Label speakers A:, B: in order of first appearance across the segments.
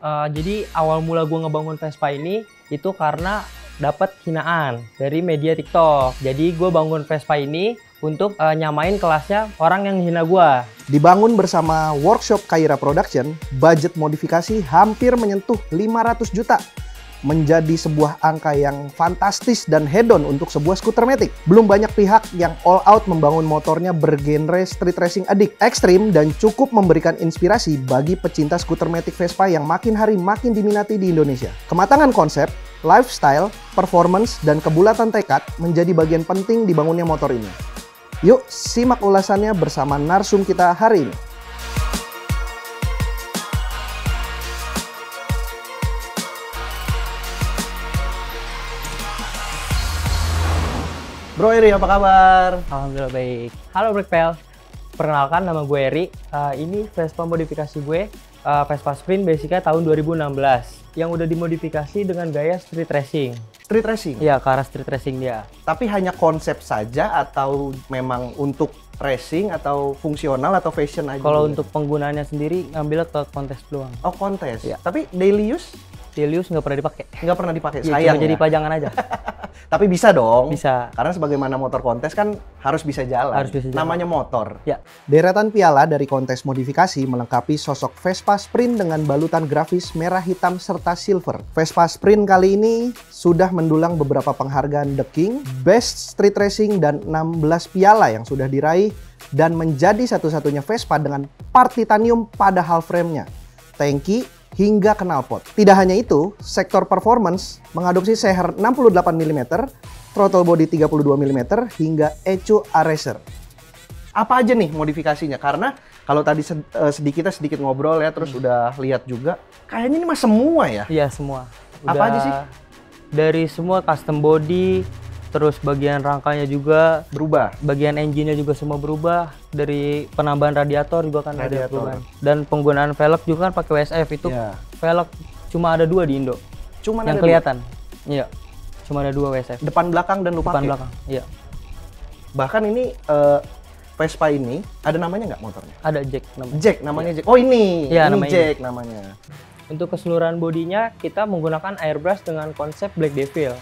A: Jadi awal mula gue ngebangun Vespa ini itu karena dapat hinaan dari media TikTok. Jadi gue bangun Vespa ini untuk nyamain kelasnya orang yang hina gue.
B: Dibangun bersama workshop Kaira Production, budget modifikasi hampir menyentuh 500 juta. Menjadi sebuah angka yang fantastis dan hedon untuk sebuah skuter matic. Belum banyak pihak yang all out membangun motornya bergenre street racing addict, ekstrim, dan cukup memberikan inspirasi bagi pecinta skuter matic Vespa yang makin hari makin diminati di Indonesia. Kematangan konsep, lifestyle, performance, dan kebulatan tekad menjadi bagian penting dibangunnya motor ini. Yuk simak ulasannya bersama narsum kita hari ini. Bro Eri, apa kabar?
A: Alhamdulillah baik. Halo Blackpel, perkenalkan nama gue Eri. Ini Vespa modifikasi gue, Vespa Sprint basicnya tahun 2016 yang udah dimodifikasi dengan gaya street racing.
B: Street racing?
A: Iya, ke arah street racing dia.
B: Tapi hanya konsep saja atau memang untuk racing atau fungsional atau fashion aja?
A: Kalau untuk penggunaannya sendiri ngambil ke kontes doang.
B: Oh, kontes?
A: Ya.
B: Tapi daily use?
A: Daily use nggak pernah dipakai.
B: Nggak pernah dipakai,
A: Ya,
B: sayang
A: cuma jadi
B: ya?
A: pajangan aja.
B: Tapi bisa dong?
A: Bisa.
B: Karena sebagaimana motor kontes kan harus bisa jalan.
A: Harus bisa jalan.
B: Namanya motor.
A: Ya.
B: Deretan piala dari kontes modifikasi melengkapi sosok Vespa Sprint dengan balutan grafis merah, hitam, serta silver. Vespa Sprint kali ini sudah mendulang beberapa penghargaan The King, Best Street Racing, dan 16 piala yang sudah diraih dan menjadi satu-satunya Vespa dengan part titanium pada half frame-nya, tangki, hingga knalpot. Tidak hanya itu, sektor performance mengadopsi seher 68 mm, throttle body 32 mm, hingga ECU Aracer. Apa aja nih modifikasinya? Karena kalau tadi sedikit ngobrol ya, terus udah lihat juga, kayaknya ini mah semua ya?
A: Iya, semua.
B: Apa aja sih?
A: Dari semua custom body, terus bagian rangkanya juga
B: Berubah?
A: bagian engine-nya juga semua berubah. Dari penambahan radiator juga kan ada
B: Radiator.
A: perubahan. Dan penggunaan velg juga kan pakai WSF itu.
B: Iya.
A: Velg cuma ada 2 di Indo
B: Cuman
A: yang
B: ada
A: kelihatan. Iya. Cuma ada 2 WSF.
B: depan belakang dan lupa
A: Depan belakang. Iya.
B: Bahkan ini Vespa ini ada namanya nggak motornya?
A: Ada jack namanya.
B: Jack namanya Jack. Oh ini,
A: Iya,
B: ini
A: namanya
B: Jack namanya.
A: Untuk keseluruhan bodinya kita menggunakan airbrush dengan konsep Black Devil.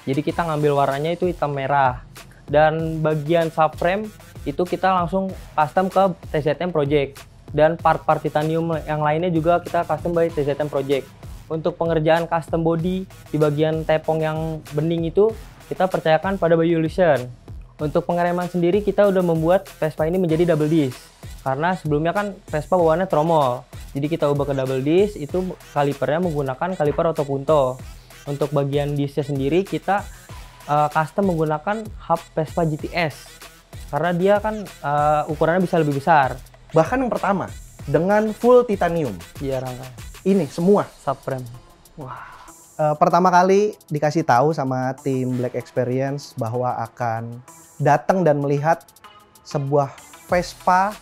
A: Jadi kita ngambil warnanya itu hitam merah. Dan bagian subframe itu kita langsung custom ke TZM Project. Dan part-part titanium yang lainnya juga kita custom by TZM Project. Untuk pengerjaan custom body di bagian tepong yang bening itu kita percayakan pada Bayu Illusion. Untuk pengereman sendiri kita udah membuat Vespa ini menjadi double disc. Karena sebelumnya kan Vespa bawaannya tromol. Jadi kita ubah ke double disc, itu kalipernya menggunakan kaliper Otto Punto. Untuk bagian discnya sendiri kita custom menggunakan hub Vespa GTS. Karena dia kan ukurannya bisa lebih besar.
B: Bahkan yang pertama dengan full titanium.
A: Iya, rangka.
B: Ini semua.
A: Subframe.
B: Wah. Pertama kali dikasih tahu sama tim Black Experience bahwa akan datang dan melihat sebuah Vespa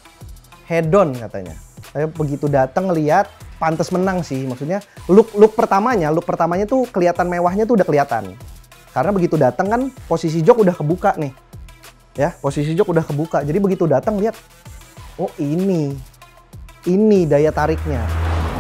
B: head-on katanya. Saya begitu datang ngelihat, pantas menang sih. Maksudnya look pertamanya tuh kelihatan mewahnya tuh udah kelihatan. Karena begitu datang kan posisi jok udah kebuka nih. Ya, posisi jok udah kebuka. Jadi begitu datang lihat, oh ini daya tariknya.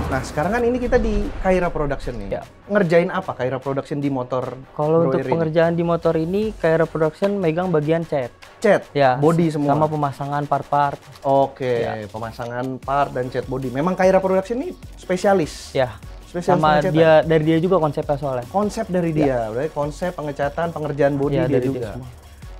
B: Nah sekarang kan ini kita di Kaira Production nih.
A: Ya.
B: Ngerjain apa Kaira Production di motor?
A: Kalau
B: Bro
A: untuk
B: Eri?
A: pengerjaan di motor ini Kaira Production megang bagian cat.
B: Cat,
A: Ya,
B: body semua.
A: sama pemasangan part-part.
B: Oke,
A: Ya.
B: pemasangan part dan cat body. Memang Kaira Production ini spesialis.
A: Ya.
B: Spesialis
A: Sama
B: pengecatan.
A: dari dia juga konsepnya soalnya.
B: Konsep dari dia, berarti konsep pengecatan, pengerjaan body
A: Ya,
B: dia
A: dari dia
B: juga.
A: semua.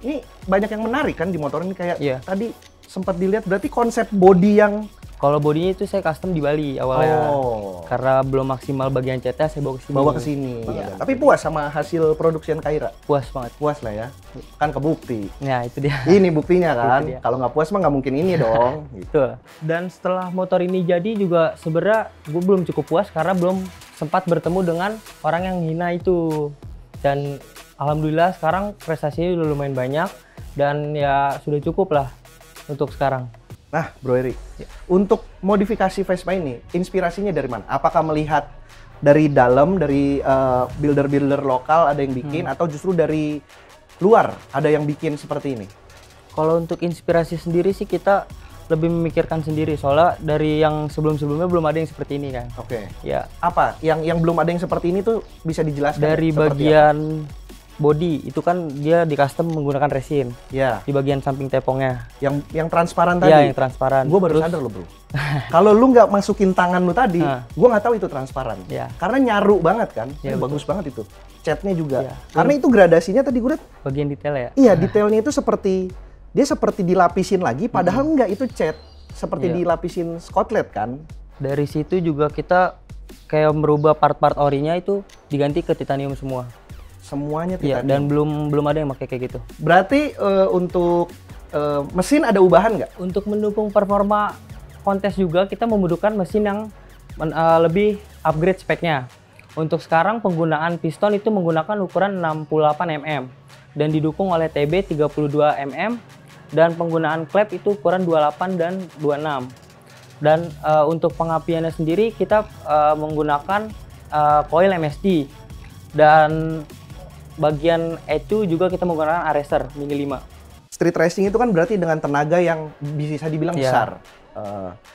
B: Ini banyak yang menarik kan di motor ini kayak
A: Iya.
B: tadi sempat dilihat berarti konsep body yang
A: Kalau bodinya itu saya custom di Bali awalnya.
B: Oh.
A: Karena belum maksimal bagian catnya saya bawa ke sini.
B: bawa ke sini.
A: Iya.
B: Tapi puas sama hasil produksian Kaira?
A: Puas banget.
B: Puas lah ya. Kan kebukti.
A: Ya, itu dia.
B: Ini buktinya kan.
A: Itu dia.
B: Kalau nggak puas mah nggak mungkin ini dong. Gitu.
A: Betul. Dan setelah motor ini jadi juga sebenarnya gue belum cukup puas karena belum sempat bertemu dengan orang yang hina itu. Dan alhamdulillah sekarang prestasinya udah lumayan banyak dan ya sudah cukup lah untuk sekarang.
B: Nah, Bro Eri, untuk modifikasi Vespa ini, inspirasinya dari mana? Apakah melihat dari dalam, dari builder-builder lokal ada yang bikin, atau justru dari luar ada yang bikin seperti ini?
A: Kalau untuk inspirasi sendiri sih kita lebih memikirkan sendiri soalnya dari yang sebelum-sebelumnya belum ada yang seperti ini kan.
B: Oke.
A: Ya,
B: Apa yang belum ada yang seperti ini tuh bisa dijelaskan?
A: dari
B: seperti
A: bagian body itu kan dia di custom menggunakan resin.
B: Ya,
A: Di bagian samping tepongnya.
B: yang transparan tadi.
A: Ya, yang transparan.
B: Gue baru sadar loh bro. Kalau lu nggak masukin tangan lu tadi,
A: Nah.
B: gue nggak tahu itu transparan.
A: Ya.
B: Karena nyaru banget kan.
A: Ya,
B: Bagus banget itu. Catnya juga.
A: Ya.
B: Karena itu gradasinya tadi gue liat,
A: Bagian detail ya.
B: iya detailnya itu seperti dia seperti dilapisin lagi, padahal nggak itu cat. Seperti
A: Iya.
B: dilapisin skotlet kan.
A: Dari situ juga kita kayak merubah part-part orinya itu diganti ke titanium semua.
B: Semuanya
A: Iya,
B: titanium.
A: dan belum ada yang pakai kayak gitu.
B: Berarti untuk mesin ada ubahan nggak?
A: Untuk mendukung performa kontes juga kita membutuhkan mesin yang lebih upgrade speknya. Untuk sekarang penggunaan piston itu menggunakan ukuran 68 mm dan didukung oleh TB 32 mm dan penggunaan klep itu ukuran 28 dan 26. Dan untuk pengapiannya sendiri kita menggunakan coil MSD dan bagian ECU juga kita menggunakan Arestor Mini 5.
B: Street racing itu kan berarti dengan tenaga yang bisa dibilang
A: Iya.
B: besar.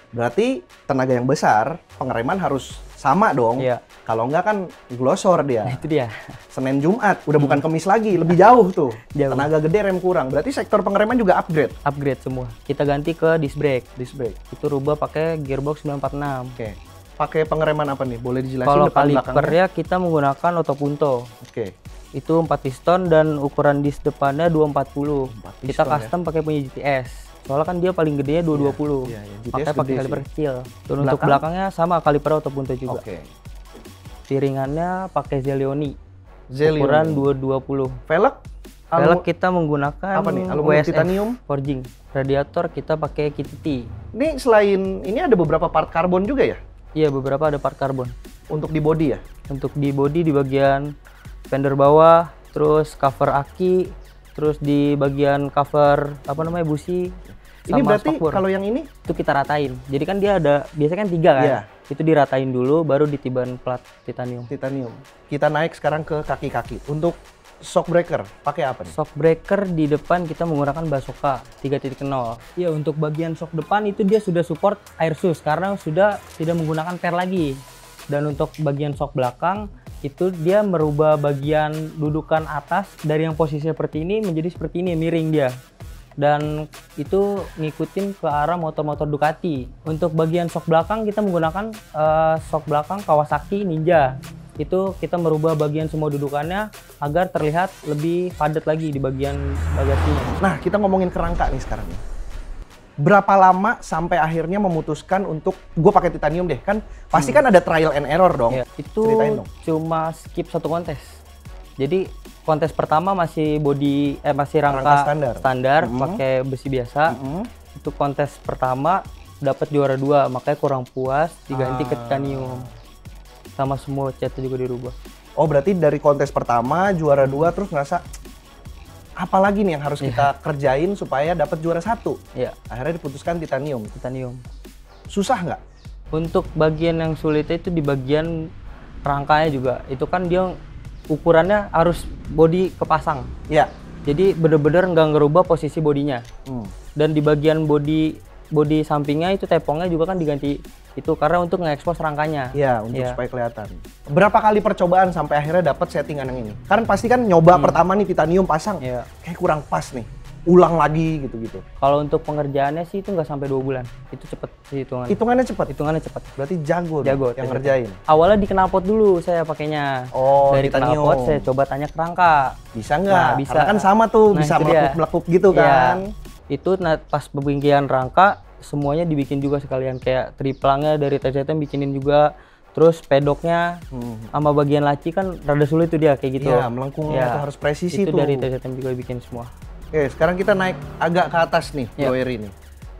B: Berarti tenaga yang besar, pengereman harus sama dong.
A: Iya.
B: Kalau enggak kan glosor dia.
A: Itu dia.
B: Senin Jumat, udah bukan Kemis lagi, lebih jauh tuh.
A: Jauh.
B: Tenaga gede, rem kurang. Berarti sektor pengereman juga upgrade.
A: Upgrade semua. Kita ganti ke disc brake.
B: Disc brake.
A: Itu rubah pakai gearbox 946.
B: Oke. Pakai pengereman apa nih? Boleh dijelasin
A: Kalau
B: depan belakangnya?
A: kalipernya kita menggunakan Otopunto.
B: Oke.
A: Itu 4 piston dan ukuran disc depannya 240.
B: 4
A: Kita
B: piston,
A: custom pakai punya GTS. Soalnya kan dia paling gedenya 220.
B: Iya, iya, GTS
A: Pakai pakai
B: gede
A: kaliper
B: sih.
A: kecil. Dan untuk
B: Belakang?
A: belakangnya sama kaliper Otopunto juga.
B: Oke.
A: Piringannya pakai Zelioni.
B: Zelioni.
A: Ukuran 220.
B: Velg?
A: Velg kita menggunakan
B: apa nih? Aluminium
A: WSF
B: titanium?
A: forging. Radiator kita pakai KTT.
B: Ini selain ini ada beberapa part karbon juga ya?
A: Iya, beberapa ada part karbon.
B: Untuk di body ya?
A: Untuk di body di bagian fender bawah, terus cover aki, terus di bagian cover apa namanya busi.
B: Ini
A: sama
B: berarti
A: spakbor.
B: kalau yang ini
A: Itu kita ratain. Jadi kan dia ada biasanya kan 3 kan.
B: Iya.
A: Itu diratain dulu baru ditiban plat titanium.
B: titanium. Kita naik sekarang ke kaki-kaki. Untuk shock breaker, pakai apa nih?
A: Shock breaker di depan kita menggunakan Basoka 3.0. Iya, untuk bagian shock depan itu dia sudah support air sus karena sudah tidak menggunakan per lagi. Dan untuk bagian shock belakang itu dia merubah bagian dudukan atas dari yang posisi seperti ini menjadi seperti ini, miring dia. Dan itu ngikutin ke arah motor-motor Ducati. Untuk bagian shock belakang kita menggunakan shock belakang Kawasaki Ninja. Itu kita merubah bagian semua dudukannya agar terlihat lebih padat lagi di bagian bagasinya.
B: Nah, kita ngomongin kerangka nih sekarang nih. Berapa lama sampai akhirnya memutuskan untuk gue pakai titanium deh? Kan pasti kan ada trial and error dong.
A: Ya, itu
B: Ceritain dong.
A: cuma skip 1 kontes. Jadi kontes pertama masih masih
B: Rangka
A: rangka
B: standar.
A: pakai besi biasa.
B: Mm-mm.
A: Itu kontes pertama dapat juara 2, makanya kurang puas diganti ke
B: Ah.
A: titanium. Sama semua catnya juga dirubah.
B: Oh, berarti dari kontes pertama juara 2 terus ngerasa apa lagi nih yang harus kita kerjain supaya dapat juara 1?
A: Ya,
B: Akhirnya diputuskan titanium.
A: titanium.
B: Susah nggak?
A: Untuk bagian yang sulitnya itu di bagian rangkanya juga. Itu kan dia ukurannya harus body kepasang.
B: Ya.
A: Jadi bener-bener nggak ngerubah posisi bodinya.
B: Hmm.
A: Dan di bagian body sampingnya itu tepongnya juga kan diganti itu karena untuk nge-expose rangkanya.
B: Iya, untuk
A: Iya.
B: supaya kelihatan. Berapa kali percobaan sampai akhirnya dapat settingan yang ini? Kan pasti kan nyoba pertama nih titanium pasang,
A: Iya.
B: kayak kurang pas nih. Ulang lagi gitu-gitu.
A: Kalau untuk pengerjaannya sih itu nggak sampai 2 bulan. Itu cepet sih hitungannya.
B: Hitungannya cepat.
A: Hitungannya cepet.
B: Berarti jago,
A: Jago
B: yang
A: jago.
B: ngerjain.
A: Awalnya di knalpot dulu saya pakainya.
B: Oh,
A: Dari
B: titanium.
A: knalpot saya coba tanya ke rangka.
B: Bisa nggak?
A: Nah, bisa.
B: Karena kan sama tuh,
A: Nah,
B: bisa
A: itu dia.
B: melekuk-melekuk gitu
A: Iya.
B: kan.
A: Itu pas pembingkian rangka semuanya dibikin juga sekalian kayak triplangnya dari TCTM bikinin juga. Terus pedoknya sama bagian laci kan rada sulit tuh dia kayak gitu.
B: Iya, melengkungnya
A: Iya.
B: tuh harus presisi
A: Itu
B: tuh.
A: dari TCTM juga bikin semua.
B: Oke, sekarang kita naik agak ke atas nih,
A: Iya.
B: Bro Eri nih.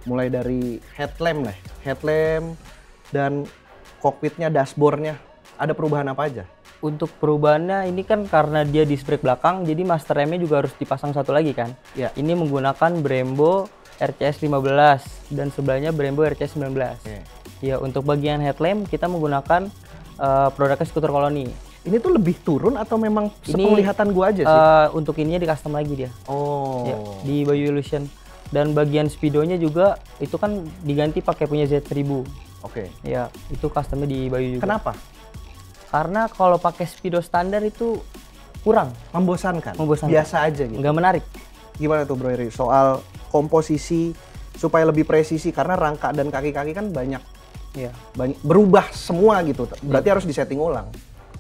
B: Mulai dari headlamp lah. Headlamp dan cockpitnya, dashboardnya. Ada perubahan apa aja?
A: Untuk perubahannya ini kan karena dia disc brake belakang, jadi master remnya juga harus dipasang satu lagi kan.
B: Iya.
A: Ini menggunakan Brembo RCS 15 dan sebelahnya Brembo RCS 19.
B: Oke.
A: Ya, untuk bagian headlamp kita menggunakan produknya Skuter Koloni.
B: Ini tuh lebih turun atau memang
A: Ini,
B: sepenglihatan gua aja sih?
A: Untuk ininya di custom lagi dia.
B: Oh.
A: Ya, di Bayu Illusion. Dan bagian speedonya juga itu kan diganti pakai punya Z1000.
B: Oke.
A: Ya, itu customnya di Bayu juga.
B: Kenapa?
A: Karena kalau pakai speedo standar itu kurang,
B: Membosankan.
A: Membosankan.
B: Biasa aja gitu.
A: nggak menarik.
B: Gimana tuh Bro Eri? Soal komposisi supaya lebih presisi karena rangka dan kaki-kaki kan banyak
A: Ya.
B: berubah semua gitu. Berarti harus disetting ulang.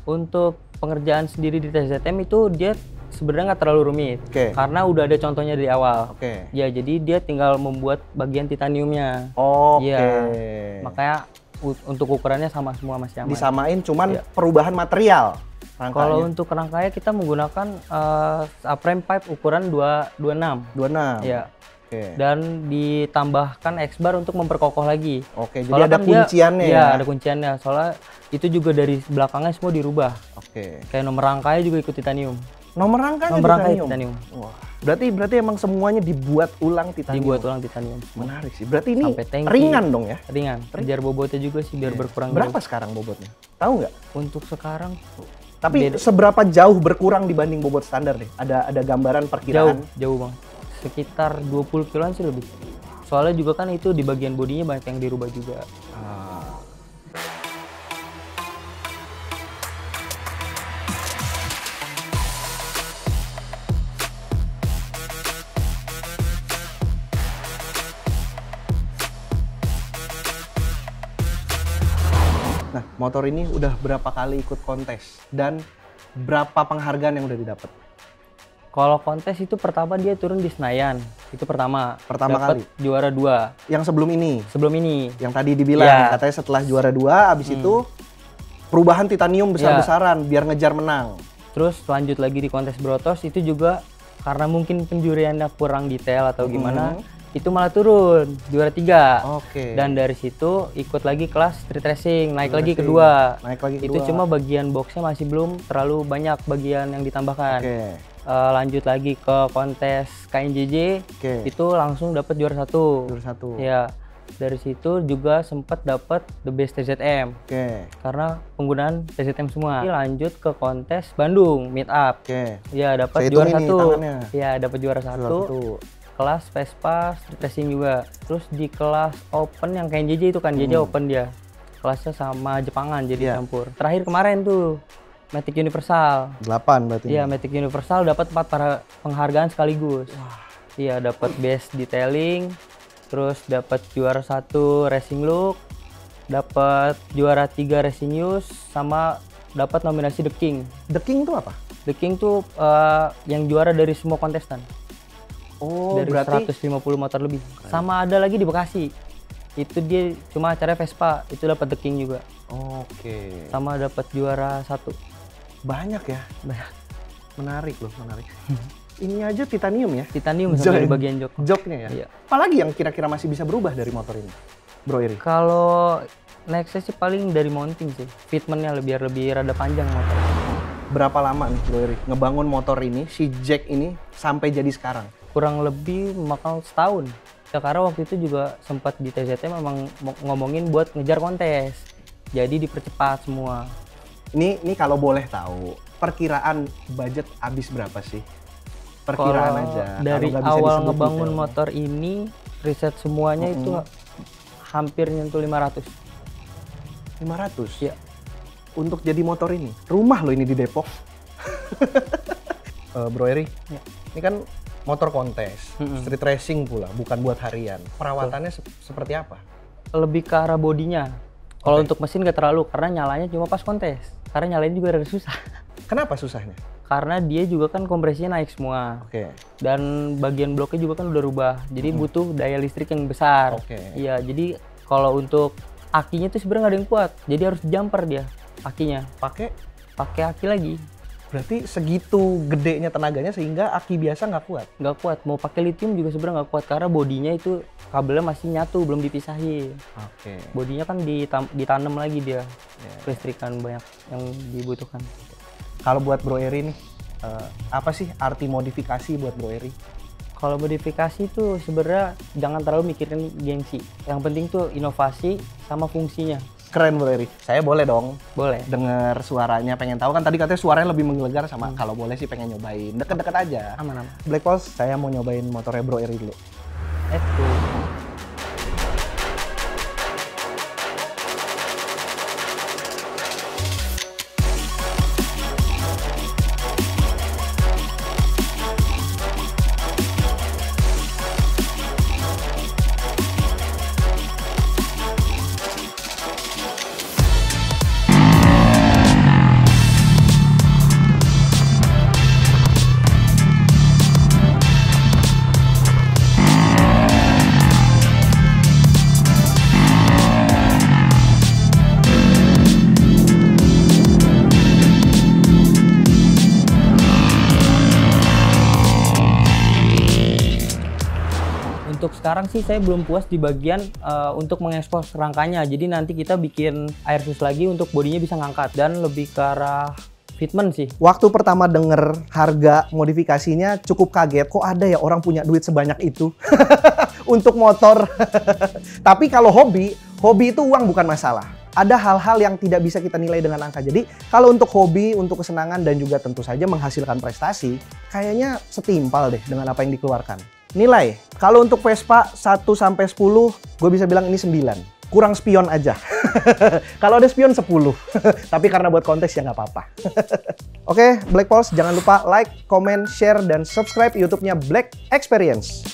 A: Untuk pengerjaan sendiri di TZM itu dia sebenarnya nggak terlalu rumit.
B: Oke.
A: Karena udah ada contohnya dari awal.
B: Oke.
A: Ya, jadi dia tinggal membuat bagian titaniumnya.
B: Oke.
A: Iya. Makanya untuk ukurannya sama semua masih aman.
B: Disamain cuman
A: Iya.
B: perubahan material rangkanya.
A: Kalau untuk rangkanya kita menggunakan subframe pipe ukuran 226.
B: 26.
A: Ya.
B: Oke.
A: Dan ditambahkan X-bar untuk memperkokoh lagi.
B: Oke, jadi
A: Soalnya
B: ada
A: kan dia-
B: kunciannya
A: Iya,
B: ya.
A: ada kunciannya. Soalnya itu juga dari belakangnya semua dirubah.
B: Oke.
A: Kayak nomor rangkanya juga ikut titanium.
B: Nomor rangkanya
A: Nomor rangkanya
B: titanium.
A: titanium.
B: Wah, berarti emang semuanya dibuat ulang titanium.
A: Dibuat ulang titanium.
B: Menarik sih. Berarti ini
A: Sampai tanki.
B: ringan dong ya?
A: Ringan. Kejar bobotnya juga sih biar berkurang.
B: Berapa
A: jauh.
B: sekarang bobotnya? Tahu nggak?
A: Untuk sekarang
B: Tapi
A: Beda.
B: seberapa jauh berkurang dibanding bobot standar deh? Ada gambaran perkiraan?
A: jauh banget. Sekitar 20 kiloan sih lebih. Soalnya juga kan itu di bagian bodinya banyak yang dirubah juga.
B: Ah. Nah, motor ini udah berapa kali ikut kontes dan berapa penghargaan yang udah didapat?
A: Kalau kontes itu pertama dia turun di Senayan. Itu pertama.
B: Pertama
A: Dapat
B: kali?
A: juara 2
B: Yang sebelum ini,
A: sebelum ini.
B: yang tadi dibilang
A: Ya.
B: katanya setelah juara 2, abis itu perubahan titanium besar-besaran biar ngejar menang.
A: Terus lanjut lagi di kontes Brotos itu juga karena mungkin penjuriannya kurang detail atau gimana, itu malah turun juara 3.
B: Oke.
A: Dan dari situ ikut lagi kelas street racing, naik
B: Street
A: lagi
B: racing.
A: kedua.
B: Naik lagi
A: Itu
B: kedua.
A: cuma bagian boxnya masih belum terlalu banyak bagian yang ditambahkan.
B: Oke.
A: Lanjut lagi ke kontes KNJJ,
B: Oke.
A: itu langsung dapat juara 1.
B: Juara 1.
A: Ya, dari situ juga sempat dapat the best TZM
B: Oke.
A: karena penggunaan TZM semua. Lanjut ke kontes Bandung meet up.
B: Oke.
A: Ya, dapat
B: Saya hitung
A: juara
B: ini
A: 1.
B: tangannya.
A: Ya, dapat juara 1. Kelas Vespa street racing juga. Terus di kelas open yang KNJJ itu kan JJ open dia. Kelasnya sama Jepangan jadi
B: Iya.
A: campur. Terakhir kemarin tuh Matic Universal.
B: 8 berarti.
A: Iya, Matic Universal dapat 4 penghargaan sekaligus. Iya, dapat best detailing, terus dapat juara 1 racing look, dapat juara 3 racing news, sama dapat nominasi The King.
B: The King itu apa?
A: The King tuh yang juara dari semua kontestan.
B: Oh,
A: Dari
B: berarti
A: 150 motor lebih. Sama ada lagi di Bekasi. Itu dia cuma acara Vespa, itu dapat The King juga.
B: Oke.
A: Sama dapat juara 1.
B: Banyak ya.
A: Banyak.
B: Menarik loh, menarik. Ini aja titanium ya.
A: Titanium
B: Jok.
A: sampai di bagian jok.
B: Joknya ya.
A: Iya.
B: Apalagi yang kira-kira masih bisa berubah dari motor ini, Bro Eri?
A: Kalau nextnya sih paling dari mounting sih, fitmentnya biar lebih rada panjang motor.
B: Berapa lama nih Bro Eri ngebangun motor ini, si Jack ini sampai jadi sekarang?
A: Kurang lebih makan setahun. Ya, karena waktu itu juga sempat di TZT memang ngomongin buat ngejar kontes, jadi dipercepat semua.
B: Ini kalau boleh tahu, perkiraan budget habis berapa sih? Perkiraan
A: Kalau
B: aja.
A: dari
B: kalau nggak bisa
A: awal
B: disebut
A: ngebangun
B: detailnya.
A: motor ini, riset semuanya itu hampir nyentuh 500.
B: 500
A: Ya,
B: untuk jadi motor ini. Rumah loh ini di Depok. Bro Eri,
A: Ya.
B: ini kan motor kontes, street racing pula, bukan buat harian. Perawatannya seperti apa?
A: lebih ke arah bodinya. Kalau
B: Oke.
A: untuk mesin nggak terlalu, karena nyalanya cuma pas kontes. Karena nyalain juga rada susah.
B: Kenapa susahnya?
A: Karena dia juga kan kompresinya naik semua.
B: Oke.
A: Dan bagian bloknya juga kan udah rubah, jadi butuh daya listrik yang besar.
B: Oke.
A: Iya, jadi kalau untuk akinya tuh sebenarnya nggak ada yang kuat, jadi harus jumper dia akinya, pakai aki lagi.
B: Berarti segitu gedenya tenaganya sehingga aki biasa nggak kuat.
A: Nggak kuat, mau pakai lithium juga sebenarnya nggak kuat karena bodinya itu kabelnya masih nyatu, belum dipisahin.
B: Oke.
A: Bodinya kan ditanam lagi dia, listrikan banyak yang dibutuhkan.
B: Kalau buat Bro Eri nih, apa sih arti modifikasi buat Bro Eri?
A: Kalau modifikasi tuh sebenarnya jangan terlalu mikirin gengsi. Yang penting tuh inovasi sama fungsinya.
B: Keren Bro Eri. Saya boleh dong
A: Boleh.
B: dengar suaranya, pengen tahu kan tadi katanya suaranya lebih menggelegar sama kalau boleh sih pengen nyobain. Deket-deket aja.
A: Aman-aman.
B: Black Pulse, saya mau nyobain motornya Bro Eri dulu.
A: Itu. Untuk sekarang sih saya belum puas di bagian untuk mengekspos rangkanya. Jadi nanti kita bikin airfuse lagi untuk bodinya bisa ngangkat dan lebih ke arah fitment sih.
B: Waktu pertama denger harga modifikasinya cukup kaget. Kok ada ya orang punya duit sebanyak itu untuk motor? Tapi kalau hobi itu uang bukan masalah. Ada hal-hal yang tidak bisa kita nilai dengan angka. Jadi kalau untuk hobi, untuk kesenangan dan juga tentu saja menghasilkan prestasi, kayaknya setimpal deh dengan apa yang dikeluarkan. Nilai, kalau untuk Vespa 1-10, gue bisa bilang ini 9. Kurang spion aja. Kalau ada spion 10. Tapi karena buat kontes ya nggak apa-apa. Oke, Black Pulse jangan lupa like, comment, share, dan subscribe YouTube-nya Black Experience.